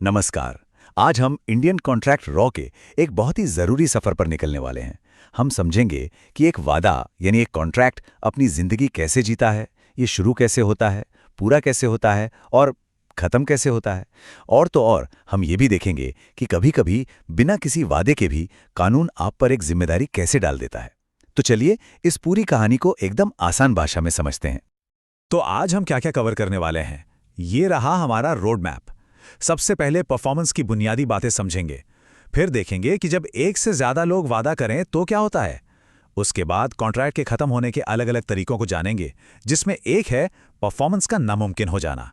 नमस्कार। आज हम इंडियन कॉन्ट्रैक्ट रॉ के एक बहुत ही ज़रूरी सफ़र पर निकलने वाले हैं। हम समझेंगे कि एक वादा यानी एक कॉन्ट्रैक्ट अपनी ज़िंदगी कैसे जीता है, ये शुरू कैसे होता है, पूरा कैसे होता है और ख़त्म कैसे होता है। और तो और हम ये भी देखेंगे कि कभी-कभी बिना किसी वादे के भी कानून आप पर एक जिम्मेदारी कैसे डाल देता है। तो चलिए इस पूरी कहानी को एकदम आसान भाषा में समझते हैं। तो आज हम क्या क्या कवर करने वाले हैं, ये रहा हमारा रोड मैप। सबसे पहले परफॉर्मेंस की बुनियादी बातें समझेंगे, फिर देखेंगे कि जब एक से ज्यादा लोग वादा करें तो क्या होता है। उसके बाद कॉन्ट्रैक्ट के खत्म होने के अलग अलग तरीकों को जानेंगे, जिसमें एक है परफॉर्मेंस का नामुमकिन हो जाना।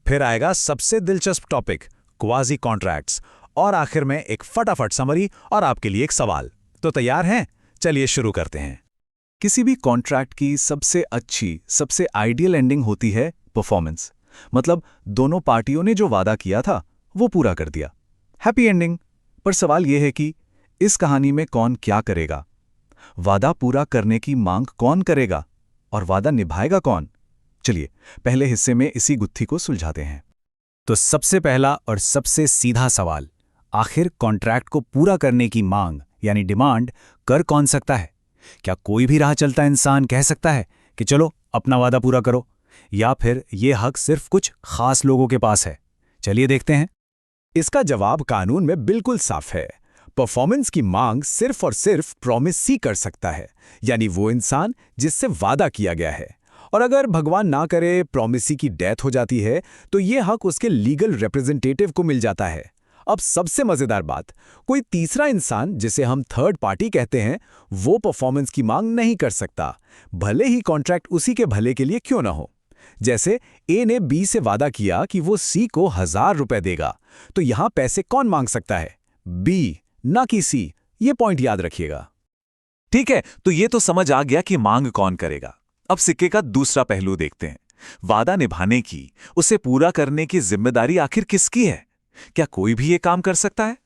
फिर आएगा सबसे दिलचस्प टॉपिक क्वाजी कॉन्ट्रैक्ट्स, और आखिर में एक फटाफट समरी और आपके लिए एक सवाल। तो तैयार हैं? चलिए शुरू करते हैं। किसी भी कॉन्ट्रैक्ट की सबसे अच्छी, सबसे आइडियल एंडिंग होती है परफॉर्मेंस। मतलब दोनों पार्टियों ने जो वादा किया था वो पूरा कर दिया, हैप्पी एंडिंग। पर सवाल यह है कि इस कहानी में कौन क्या करेगा? वादा पूरा करने की मांग कौन करेगा और वादा निभाएगा कौन? चलिए पहले हिस्से में इसी गुत्थी को सुलझाते हैं। तो सबसे पहला और सबसे सीधा सवाल, आखिर कॉन्ट्रैक्ट को पूरा करने की मांग यानी डिमांड कर कौन सकता है? क्या कोई भी राह चलता इंसान कह सकता है कि चलो अपना वादा पूरा करो, या फिर ये हक सिर्फ कुछ खास लोगों के पास है? चलिए देखते हैं। इसका जवाब कानून में बिल्कुल साफ है। परफॉर्मेंस की मांग सिर्फ और सिर्फ प्रॉमिसी कर सकता है, यानी वो इंसान जिससे वादा किया गया है। और अगर भगवान ना करे प्रॉमिसी की डेथ हो जाती है तो ये हक उसके लीगल रिप्रेजेंटेटिव को मिल जाता है। अब सबसे मजेदार बात, कोई तीसरा इंसान जिसे हम थर्ड पार्टी कहते हैं, वो परफॉर्मेंस की मांग नहीं कर सकता, भले ही कॉन्ट्रैक्ट उसी के भले के लिए क्यों ना हो। जैसे ए ने बी से वादा किया कि वो सी को 1000 रुपए देगा, तो यहां पैसे कौन मांग सकता है? बी, ना कि सी। ये पॉइंट याद रखिएगा। ठीक है, तो ये तो समझ आ गया कि मांग कौन करेगा। अब सिक्के का दूसरा पहलू देखते हैं। वादा निभाने की, उसे पूरा करने की जिम्मेदारी आखिर किसकी है? क्या कोई भी ये काम कर सकता है?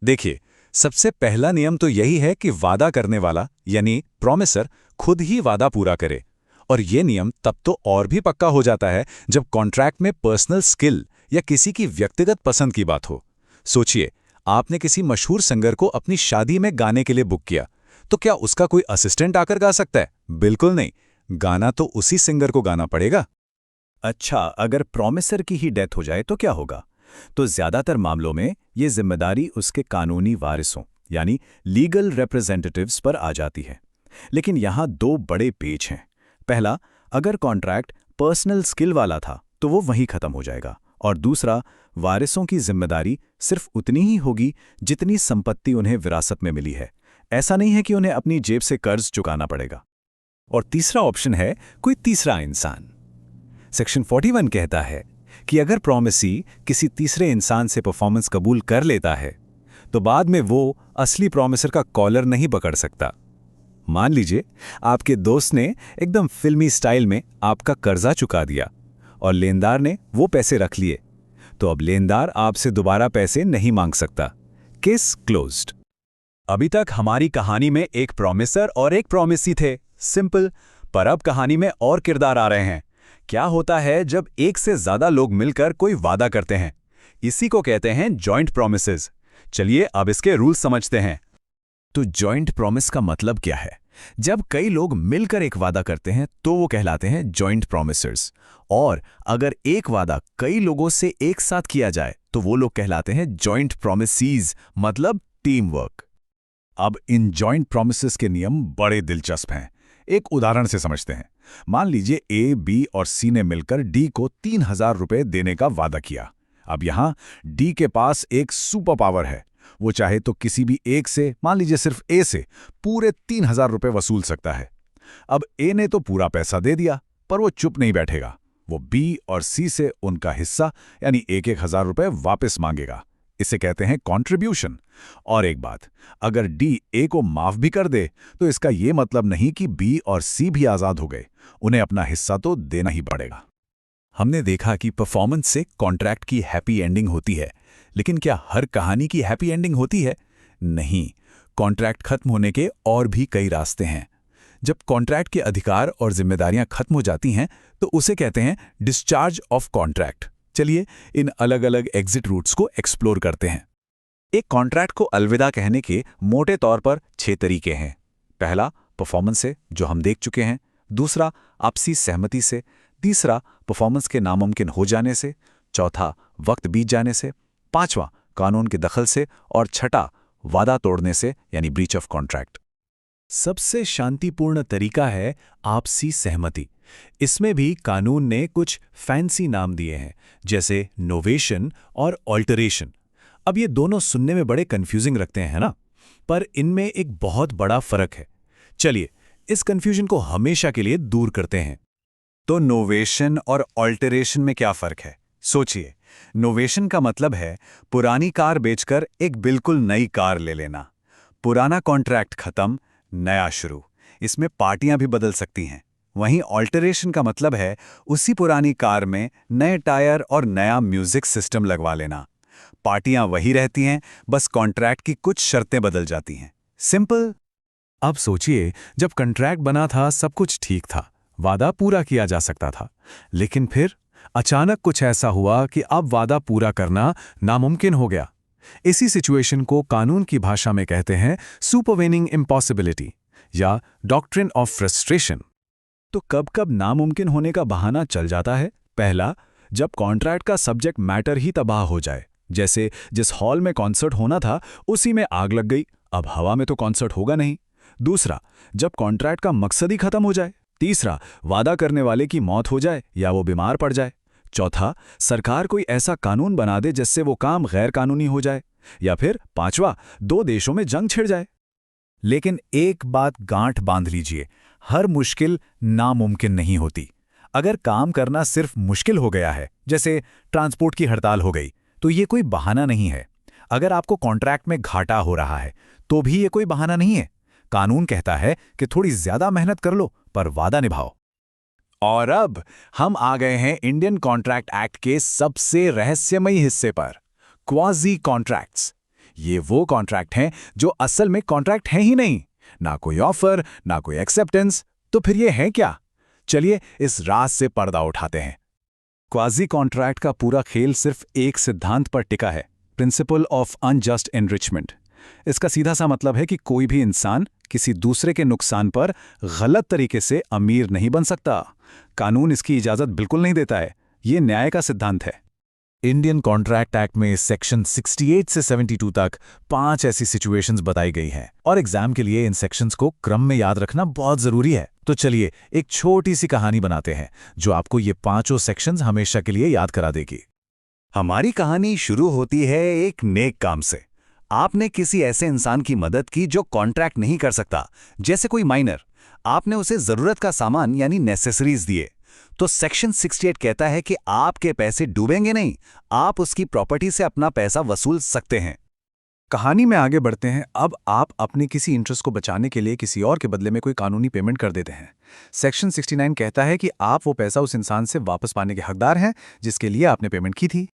देखिए, सबसे पहला नियम तो यही है कि वादा करने वाला यानी प्रॉमिसर खुद ही वादा पूरा करे। और ये नियम तब तो और भी पक्का हो जाता है जब कॉन्ट्रैक्ट में पर्सनल स्किल या किसी की व्यक्तिगत पसंद की बात हो। सोचिए, आपने किसी मशहूर सिंगर को अपनी शादी में गाने के लिए बुक किया, तो क्या उसका कोई असिस्टेंट आकर गा सकता है? बिल्कुल नहीं। गाना तो उसी सिंगर को गाना पड़ेगा। अच्छा, अगर प्रॉमिसर की ही डेथ हो जाए तो क्या होगा? तो ज्यादातर मामलों में ये जिम्मेदारी उसके कानूनी वारिसों यानी लीगल रिप्रेजेंटेटिव्स पर आ जाती है। लेकिन यहां दो बड़े पेच हैं। पहला, अगर कॉन्ट्रैक्ट पर्सनल स्किल वाला था तो वो वहीं खत्म हो जाएगा। और दूसरा, वारिसों की जिम्मेदारी सिर्फ उतनी ही होगी जितनी संपत्ति उन्हें विरासत में मिली है। ऐसा नहीं है कि उन्हें अपनी जेब से कर्ज चुकाना पड़ेगा। और तीसरा ऑप्शन है कोई तीसरा इंसान। सेक्शन 41 कहता है कि अगर प्रॉमिसी किसी तीसरे इंसान से परफॉर्मेंस कबूल कर लेता है तो बाद में वो असली प्रॉमिसर का कॉलर नहीं पकड़ सकता। मान लीजिए आपके दोस्त ने एकदम फिल्मी स्टाइल में आपका कर्जा चुका दिया और लेनदार ने वो पैसे रख लिए, तो अब लेनदार आपसे दोबारा पैसे नहीं मांग सकता। Case closed. अभी तक हमारी कहानी में एक प्रॉमिसर और एक प्रॉमिसी थे, सिंपल। पर अब कहानी में और किरदार आ रहे हैं। क्या होता है जब एक से ज्यादा लोग मिलकर कोई वादा करते हैं? इसी को कहते हैं जॉइंट प्रॉमिसेस। चलिए अब इसके रूल्स समझते हैं। तो जॉइंट प्रॉमिस का मतलब क्या है? जब कई लोग मिलकर एक वादा करते हैं तो वो कहलाते हैं जॉइंट प्रॉमिसर्स। और अगर एक वादा कई लोगों से एक साथ किया जाए तो वो लोग कहलाते हैं जॉइंट प्रॉमिसीज, मतलब टीम वर्क। अब इन जॉइंट प्रॉमिसेस के नियम बड़े दिलचस्प हैं। एक उदाहरण से समझते हैं। मान लीजिए ए, बी और सी ने मिलकर डी को 3000 रुपए देने का वादा किया। अब यहां डी के पास एक सुपर पावर है। वो चाहे तो किसी भी एक से, मान लीजिए सिर्फ ए से, पूरे 3000 रुपए वसूल सकता है। अब ए ने तो पूरा पैसा दे दिया, पर वो चुप नहीं बैठेगा। वो बी और सी से उनका हिस्सा यानी 1,000 रुपए वापस मांगेगा। इसे कहते हैं कॉन्ट्रीब्यूशन। और एक बात, अगर डी ए को माफ भी कर दे तो इसका यह मतलब नहीं कि बी और सी भी आजाद हो गए। उन्हें अपना हिस्सा तो देना ही पड़ेगा। हमने देखा कि परफॉर्मेंस से कॉन्ट्रैक्ट की हैप्पी एंडिंग होती है, लेकिन क्या हर कहानी की हैप्पी एंडिंग होती है? नहीं। कॉन्ट्रैक्ट खत्म होने के और भी कई रास्ते हैं। जब कॉन्ट्रैक्ट के अधिकार और जिम्मेदारियां खत्म हो जाती हैं तो उसे कहते हैं डिस्चार्ज ऑफ कॉन्ट्रैक्ट। चलिए इन अलग अलग एग्जिट रूट्स को एक्सप्लोर करते हैं। एक कॉन्ट्रैक्ट को अलविदा कहने के मोटे तौर पर 6 तरीके हैं। पहला परफॉर्मेंस से, जो हम देख चुके हैं। दूसरा आपसी सहमति से। तीसरा परफॉर्मेंस के नामुमकिन हो जाने से। चौथा वक्त बीत जाने से। पांचवा कानून के दखल से। और छठा वादा तोड़ने से, यानी ब्रीच ऑफ कॉन्ट्रैक्ट। सबसे शांतिपूर्ण तरीका है आपसी सहमति। इसमें भी कानून ने कुछ फैंसी नाम दिए हैं, जैसे नोवेशन और ऑल्टरेशन। अब ये दोनों सुनने में बड़े कंफ्यूजिंग लगते हैं, है ना? पर इनमें एक बहुत बड़ा फर्क है। चलिए इस कंफ्यूजन को हमेशा के लिए दूर करते हैं। तो नोवेशन और ऑल्टरेशन में क्या फर्क है? सोचिए, नोवेशन का मतलब है पुरानी कार बेचकर एक बिल्कुल नई कार ले लेना। पुराना कॉन्ट्रैक्ट खत्म, नया शुरू। इसमें पार्टियां भी बदल सकती हैं। वहीं ऑल्टरेशन का मतलब है उसी पुरानी कार में नए टायर और नया म्यूजिक सिस्टम लगवा लेना। पार्टियां वही रहती हैं, बस कॉन्ट्रैक्ट की कुछ शर्तें बदल जाती हैं। सिंपल। अब सोचिए, जब कॉन्ट्रैक्ट बना था सब कुछ ठीक था, वादा पूरा किया जा सकता था। लेकिन फिर अचानक कुछ ऐसा हुआ कि अब वादा पूरा करना नामुमकिन हो गया। इसी सिचुएशन को कानून की भाषा में कहते हैं सुपरवेनिंग इम्पॉसिबिलिटी या डॉक्ट्रिन ऑफ फ्रस्ट्रेशन। तो कब कब नामुमकिन होने का बहाना चल जाता है? पहला, जब कॉन्ट्रैक्ट का सब्जेक्ट मैटर ही तबाह हो जाए। जैसे जिस हॉल में कॉन्सर्ट होना था उसी में आग लग गई, अब हवा में तो कॉन्सर्ट होगा नहीं। दूसरा, जब कॉन्ट्रैक्ट का मकसद ही खत्म हो जाए। तीसरा, वादा करने वाले की मौत हो जाए या वो बीमार पड़ जाए। चौथा, सरकार कोई ऐसा कानून बना दे जिससे वो काम गैर कानूनी हो जाए। या फिर पांचवा, 2 देशों में जंग छिड़ जाए। लेकिन एक बात गांठ बांध लीजिए, हर मुश्किल नामुमकिन नहीं होती। अगर काम करना सिर्फ मुश्किल हो गया है, जैसे ट्रांसपोर्ट की हड़ताल हो गई, तो ये कोई बहाना नहीं है। अगर आपको कॉन्ट्रैक्ट में घाटा हो रहा है तो भी ये कोई बहाना नहीं है। कानून कहता है कि थोड़ी ज्यादा मेहनत कर लो पर वादा निभाओ। और अब हम आ गए हैं इंडियन कॉन्ट्रैक्ट एक्ट के सबसे रहस्यमयी हिस्से पर, क्वाजी कॉन्ट्रैक्ट्स। ये वो कॉन्ट्रैक्ट हैं जो असल में कॉन्ट्रैक्ट हैं ही नहीं, ना कोई ऑफर, ना कोई एक्सेप्टेंस। तो फिर ये है क्या? चलिए इस राज से पर्दा उठाते हैं। क्वाजी कॉन्ट्रैक्ट का पूरा खेल सिर्फ एक सिद्धांत पर टिका है, प्रिंसिपल ऑफ अनजस्ट एनरिचमेंट। इसका सीधा सा मतलब है कि कोई भी इंसान किसी दूसरे के नुकसान पर गलत तरीके से अमीर नहीं बन सकता। कानून इसकी इजाजत बिल्कुल नहीं देता है। ये न्याय का सिद्धांत है। इंडियन कॉन्ट्रैक्ट एक्ट में सेक्शन 68 से 72 तक 5 ऐसी सिचुएशंस बताई गई हैं और एग्जाम के लिए इन सेक्शंस को क्रम में याद रखना बहुत जरूरी है। तो चलिए एक छोटी सी कहानी बनाते हैं जो आपको ये 5 सेक्शंस हमेशा के लिए याद करा देगी। हमारी कहानी शुरू होती है एक नेक काम से। आपने किसी ऐसे इंसान की मदद की जो कॉन्ट्रैक्ट नहीं कर सकता, जैसे कोई माइनर। आपने उसे जरूरत का सामान यानी नेसेसरीज दिए। तो सेक्शन 68 कहता है कि आपके पैसे डूबेंगे नहीं, आप उसकी प्रॉपर्टी से अपना पैसा वसूल सकते हैं। कहानी में आगे बढ़ते हैं। अब आप अपने किसी इंटरेस्ट को बचाने के लिए किसी और के बदले में कोई कानूनी पेमेंट कर देते हैं। सेक्शन 69 कहता है कि आप वो पैसा उस इंसान से वापस पाने के हकदार हैं जिसके लिए आपने पेमेंट की थी।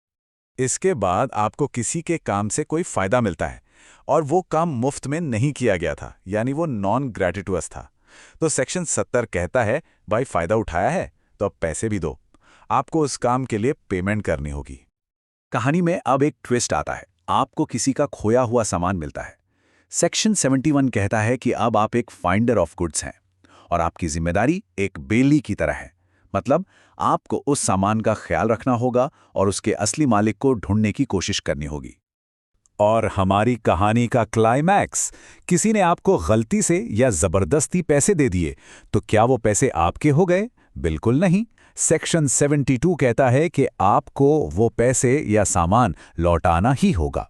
इसके बाद आपको किसी के काम से कोई फायदा मिलता है और वो काम मुफ्त में नहीं किया गया था, यानी वो नॉन ग्रेटिटुअस था। तो सेक्शन 70 कहता है भाई फायदा उठाया है तो अब पैसे भी दो, आपको उस काम के लिए पेमेंट करनी होगी। कहानी में अब एक ट्विस्ट आता है, आपको किसी का खोया हुआ सामान मिलता है। सेक्शन 71 कहता है कि अब आप एक फाइंडर ऑफ गुड्स हैं और आपकी जिम्मेदारी एक बेली की तरह है। मतलब आपको उस सामान का ख्याल रखना होगा और उसके असली मालिक को ढूंढने की कोशिश करनी होगी। और हमारी कहानी का क्लाइमैक्स, किसी ने आपको गलती से या जबरदस्ती पैसे दे दिए, तो क्या वो पैसे आपके हो गए? बिल्कुल नहीं। सेक्शन 72 कहता है कि आपको वो पैसे या सामान लौटाना ही होगा।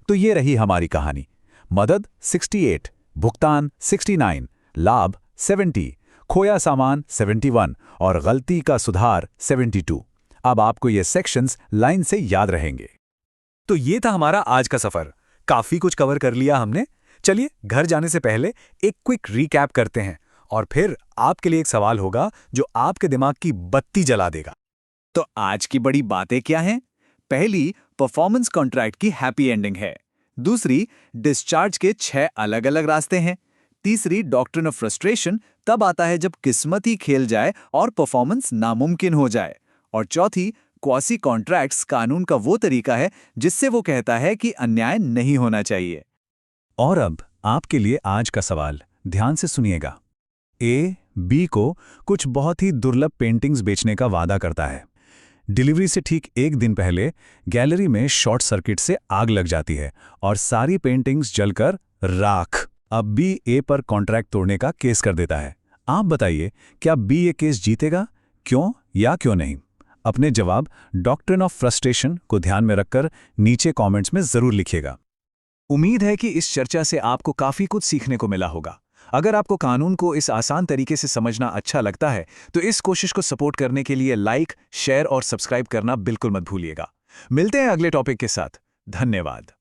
तो ये रही हमारी कहानी। मदद 68, भुगतान 69, लाभ 70, खोया सामान 71 और गलती का सुधार 72। अब आपको ये सेक्शंस लाइन से याद रहेंगे। तो ये था हमारा आज का सफर। काफी कुछ कवर कर लिया हमने। चलिए घर जाने से पहले एक क्विक रीकैप करते हैं और फिर आपके लिए एक सवाल होगा जो आपके दिमाग की बत्ती जला देगा। तो आज की बड़ी बातें क्या हैं? पहली, परफॉर्मेंस कॉन्ट्रैक्ट की हैप्पी एंडिंग है। दूसरी, डिस्चार्ज के 6 अलग अलग रास्ते हैं। तीसरी, डॉक्ट्रिन ऑफ फ्रस्ट्रेशन तब आता है जब किस्मत ही खेल जाए और परफॉर्मेंस नामुमकिन हो जाए। और चौथी, क्वासी कॉन्ट्रैक्ट्स कानून का वो तरीका है जिससे वो कहता है कि अन्याय नहीं होना चाहिए। और अब आपके लिए आज का सवाल, ध्यान से सुनिएगा। ए बी को कुछ बहुत ही दुर्लभ पेंटिंग्स बेचने का वादा करता है। डिलीवरी से ठीक एक दिन पहले गैलरी में शॉर्ट सर्किट से आग लग जाती है और सारी पेंटिंग्स जलकर राख। अब बी ए पर कॉन्ट्रैक्ट तोड़ने का केस कर देता है। आप बताइए, क्या बी ये केस जीतेगा? क्यों या क्यों नहीं? अपने जवाब डॉक्ट्रिन ऑफ फ्रस्ट्रेशन को ध्यान में रखकर नीचे कमेंट्स में जरूर लिखिएगा। उम्मीद है कि इस चर्चा से आपको काफी कुछ सीखने को मिला होगा। अगर आपको कानून को इस आसान तरीके से समझना अच्छा लगता है तो इस कोशिश को सपोर्ट करने के लिए लाइक, शेयर और सब्सक्राइब करना बिल्कुल मत भूलिएगा। मिलते हैं अगले टॉपिक के साथ। धन्यवाद।